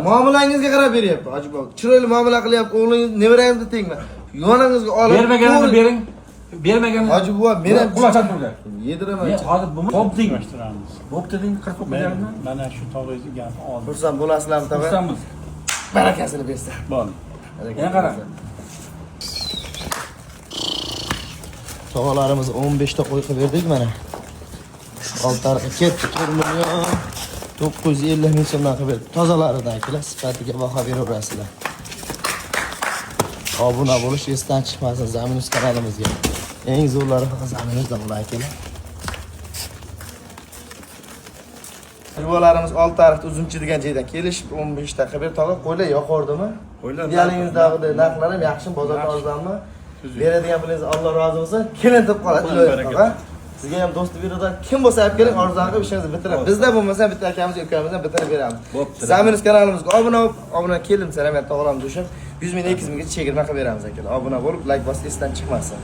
Muomalangizga qarab beryapti, hoji bobo. Chiroyli muomala qilyapti, o'g'lingiz nevarangizni tengmi? Yoningizga olib. Bermaganini bering. Bermaganini. Hoji bobo, men ham qulacham turdi. Yediraman. Men hozir bu bo'pding. Bo'pti deng, qirq qo'yganman. Mana shu tog'ingizni gapni oldim. Xursand bo'lasizlarmi, tog'a? Xursandmiz. Barakasini bersin. Bor. Yana qara. Tog'alarimiz 15 ta qo'y qilib berdik mana. Oltariga ketdi 1 million 950 ming so'mdan qilib berdik. Tozalaridan kelar sifatiga baho beraverasizlar. Obuna bo'lish esdan chiqmasin Zaminus kanalimizga. Eng zo'rlari faqat Zaminusda bo'ladi kelar. Rivolarimiz oltariq uzunchi degan joydan kelishib 15 ta qilib berdik. Tog'a qo'ylar yoqordimi? Qo'ylar Yalingizdagi narxlar ham yaxshi, bozor arzonmi? Beradigan pulingiz Alloh rozi bo'lsin. Kelin deb qoladi. Tog'a. Sizga ham do'sti birodan kim bo'lsa olib keling, arzon qilib ishingizni bitirib. Bizda bo'lmasa bitta akamiz, ukamizdan bitirib beramiz. Zaminus kanalimizga obuna keling, salamat tog'larimiz o'shab 100 ming 200 mingga chegirma qilib beramiz akalar. Obuna bo'lib, like bosib esdan chiqmasin.